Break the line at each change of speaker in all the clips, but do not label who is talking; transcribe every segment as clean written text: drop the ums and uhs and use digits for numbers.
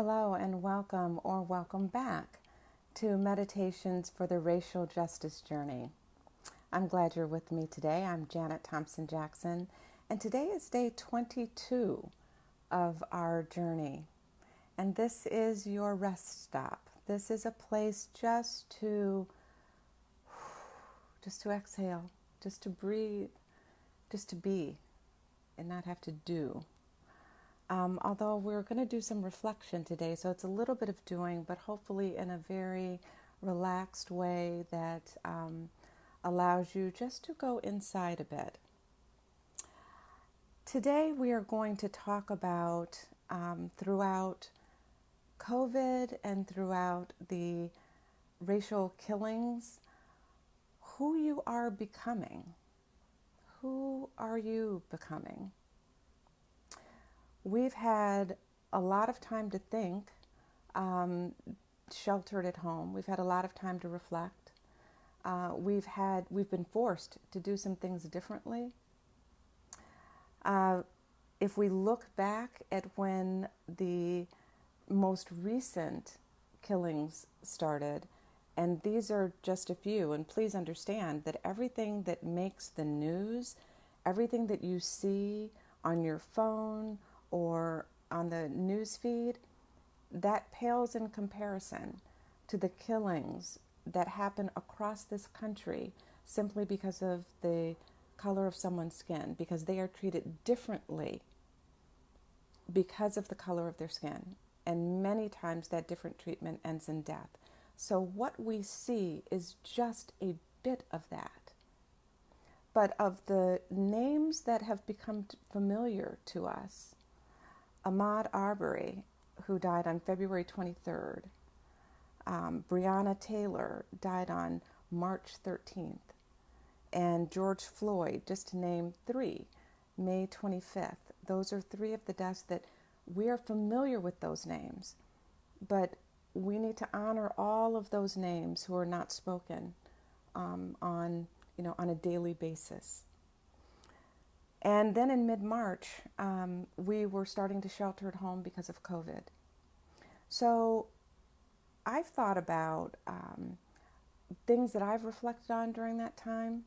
Hello and welcome or welcome back to Meditations for the Racial Justice Journey. I'm glad you're with me today. I'm Janet Thompson Jackson, and today is day 22 of our journey. And this is your rest stop. This is a place just to exhale, just to breathe, just to be and not have to do. Although we're going to do some reflection today, so it's a little bit of doing, but hopefully in a very relaxed way that allows you just to go inside a bit. Today we are going to talk about, throughout COVID and throughout the racial killings, who you are becoming. Who are you becoming? We've had a lot of time to think, sheltered at home. We've had a lot of time to reflect. We've been forced to do some things differently. If we look back at when the most recent killings started, and these are just a few, and please understand that everything that makes the news, everything that you see on your phone or on the news feed, that pales in comparison to the killings that happen across this country simply because of the color of someone's skin, because they are treated differently because of the color of their skin. And many times that different treatment ends in death. So what we see is just a bit of that. But of the names that have become familiar to us, Amaud Arbery, who died on February 23rd. Breona Taylor died on March 13th. And George Floyd, just to name three, May 25th. Those are three of the deaths that we are familiar with those names. But we need to honor all of those names who are not spoken on a daily basis. And then in mid-March, we were starting to shelter at home because of COVID. So I've thought about things that I've reflected on during that time.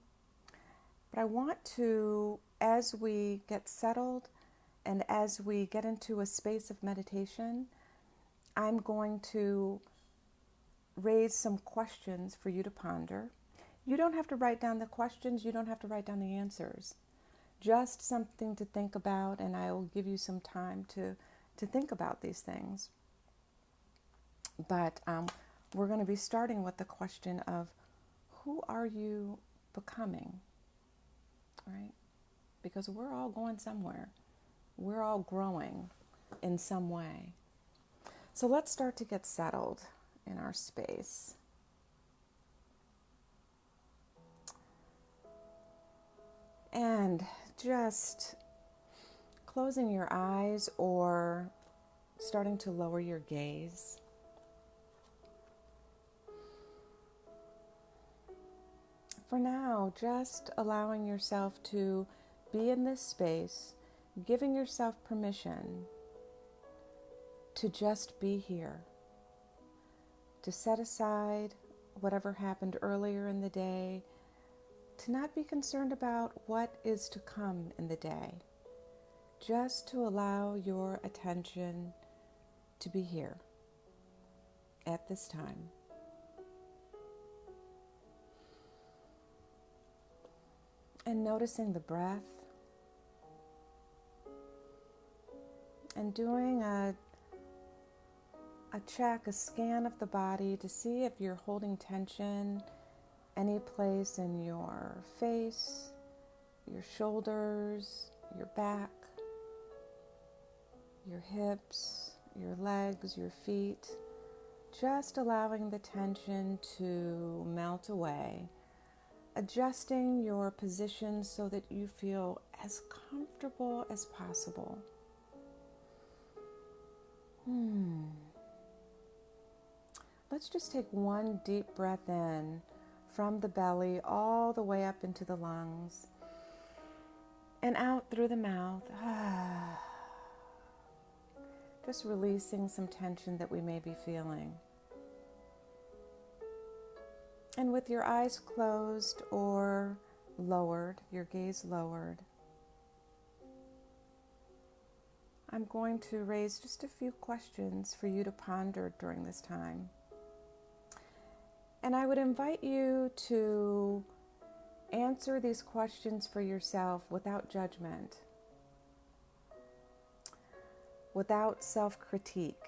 But I want to, as we get settled and as we get into a space of meditation, I'm going to raise some questions for you to ponder. You don't have to write down the questions. You don't have to write down the answers. Just something to think about, and I will give you some time to think about these things. But we're going to be starting with the question of, who are you becoming? Right? Because we're all going somewhere. We're all growing in some way. So let's start to get settled in our space. And just closing your eyes or starting to lower your gaze. For now, just allowing yourself to be in this space, giving yourself permission to just be here, to set aside whatever happened earlier in the day, to not be concerned about what is to come in the day, just to allow your attention to be here at this time. And noticing the breath and doing a check, a scan of the body to see if you're holding tension any place in your face, your shoulders, your back, your hips, your legs, your feet. Just allowing the tension to melt away, adjusting your position so that you feel as comfortable as possible. Let's just take one deep breath in from the belly all the way up into the lungs and out through the mouth. just releasing some tension that we may be feeling. And with your eyes closed or lowered, your gaze lowered, I'm going to raise just a few questions for you to ponder during this time. And I would invite you to answer these questions for yourself without judgment, without self-critique,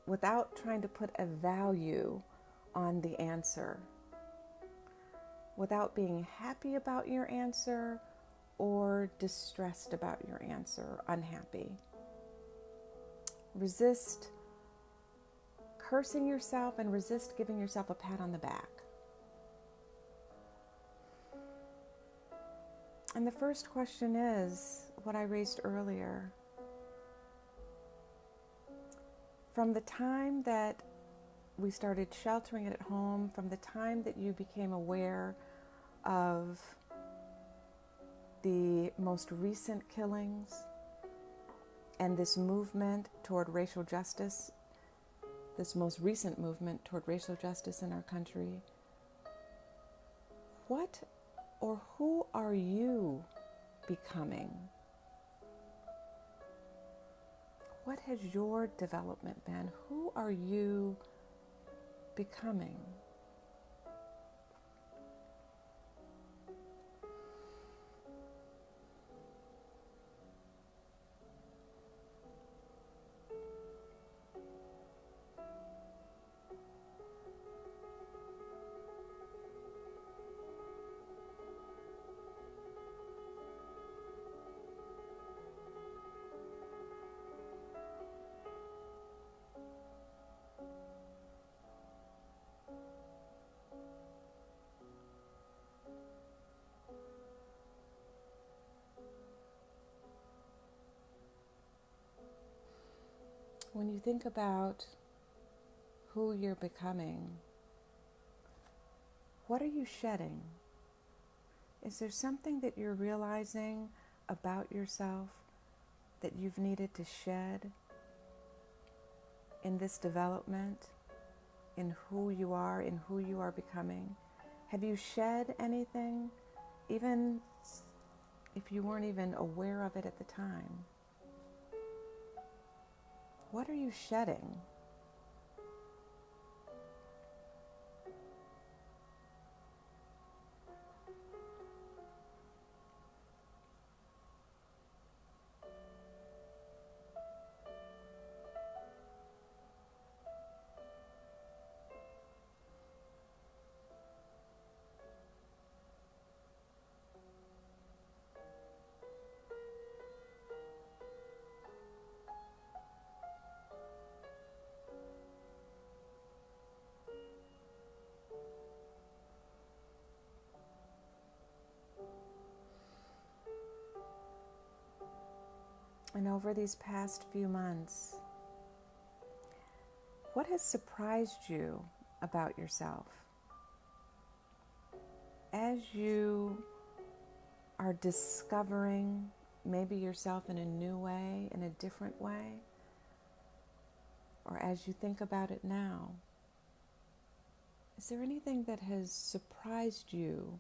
without trying to put a value on the answer, without being happy about your answer or distressed about your answer, unhappy. Resist cursing yourself and resist giving yourself a pat on the back. And the first question is what I raised earlier. From the time that we started sheltering it at home, from the time that you became aware of the most recent killings and this movement toward racial justice, this most recent movement toward racial justice in our country, what or who are you becoming? What has your development been? Who are you becoming? When you think about who you're becoming, what are you shedding? Is there something that you're realizing about yourself that you've needed to shed in this development, in who you are becoming? Have you shed anything, even if you weren't even aware of it at the time? What are you shedding? And over these past few months, what has surprised you about yourself? As you are discovering maybe yourself in a new way, in a different way, or as you think about it now, is there anything that has surprised you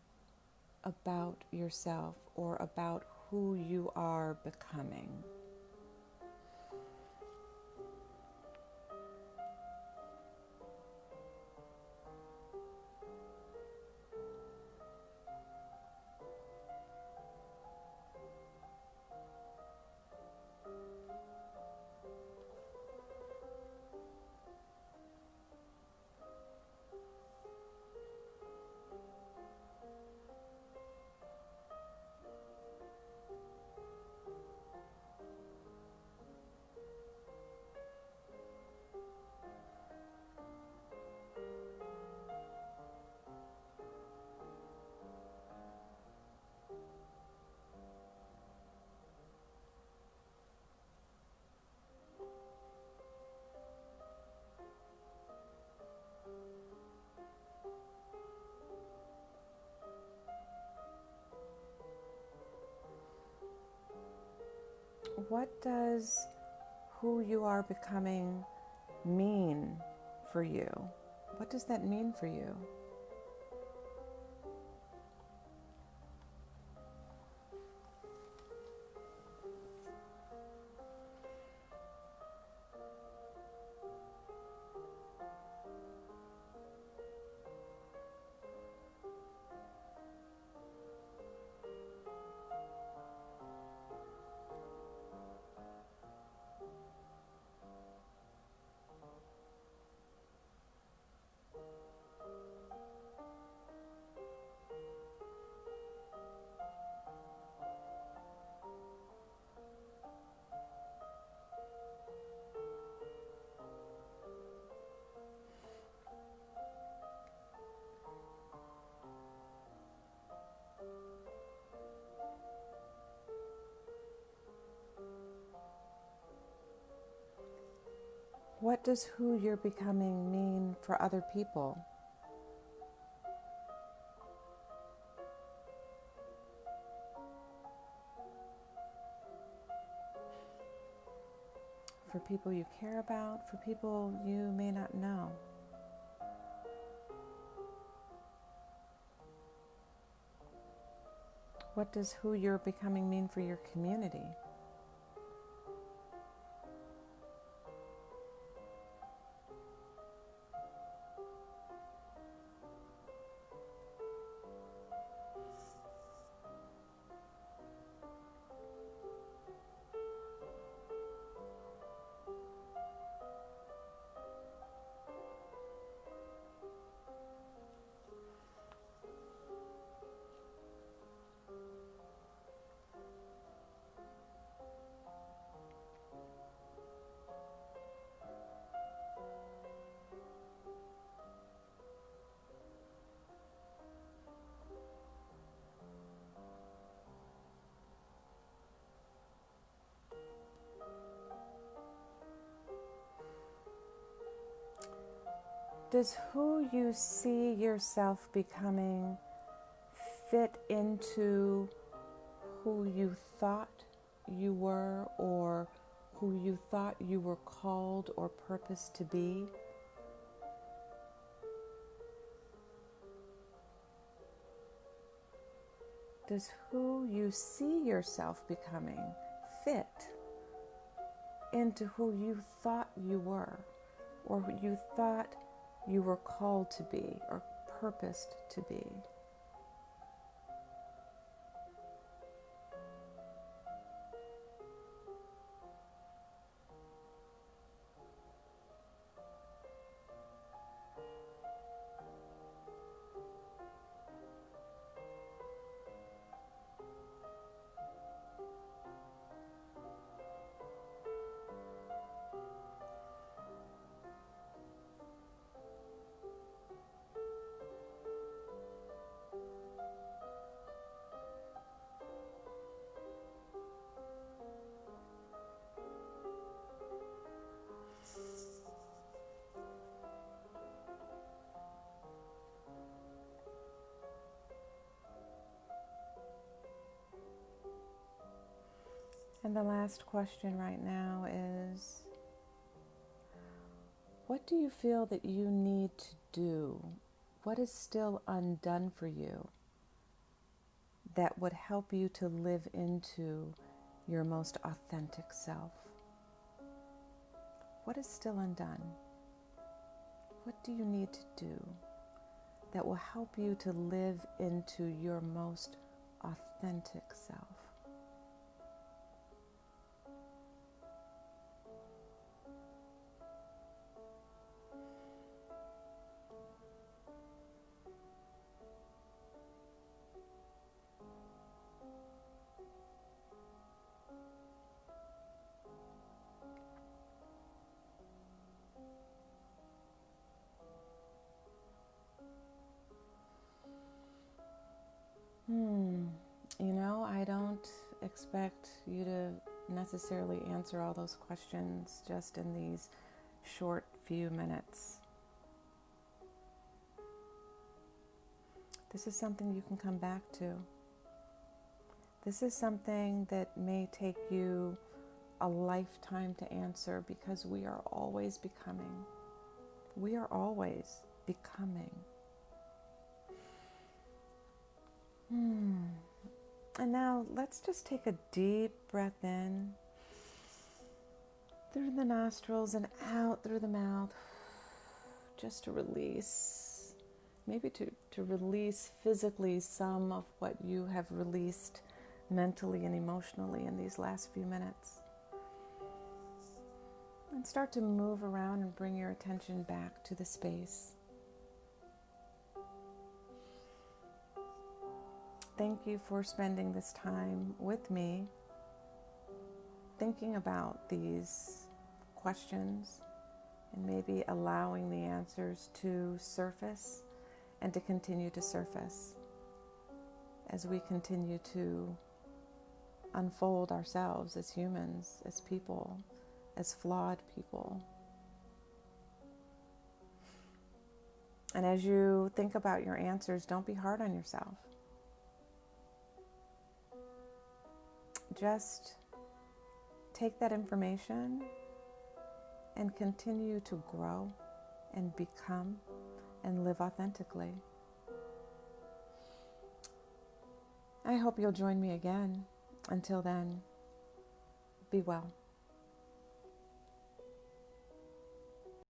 about yourself or about who you are becoming? What does who you are becoming mean for you? What does that mean for you? What does who you're becoming mean for other people? For people you care about, for people you may not know. What does who you're becoming mean for your community? Does who you see yourself becoming fit into who you thought you were, or who you thought you were called or purposed to be? Does who you see yourself becoming fit into who you thought you were, or who you thought you were called to be or purposed to be? And the last question right now is, what do you feel that you need to do? What is still undone for you that would help you to live into your most authentic self? What is still undone? What do you need to do that will help you to live into your most authentic self? I don't expect you to necessarily answer all those questions just in these short few minutes. This is something you can come back to. This is something that may take you a lifetime to answer, because we are always becoming. We are always becoming. And now let's just take a deep breath in through the nostrils and out through the mouth, just to release, maybe to release physically some of what you have released mentally and emotionally in these last few minutes. And start to move around and bring your attention back to the space. Thank you for spending this time with me, thinking about these questions and maybe allowing the answers to surface and to continue to surface as we continue to unfold ourselves as humans, as people, as flawed people. And as you think about your answers, don't be hard on yourself. Just take that information and continue to grow and become and live authentically. I hope you'll join me again. Until then, be well.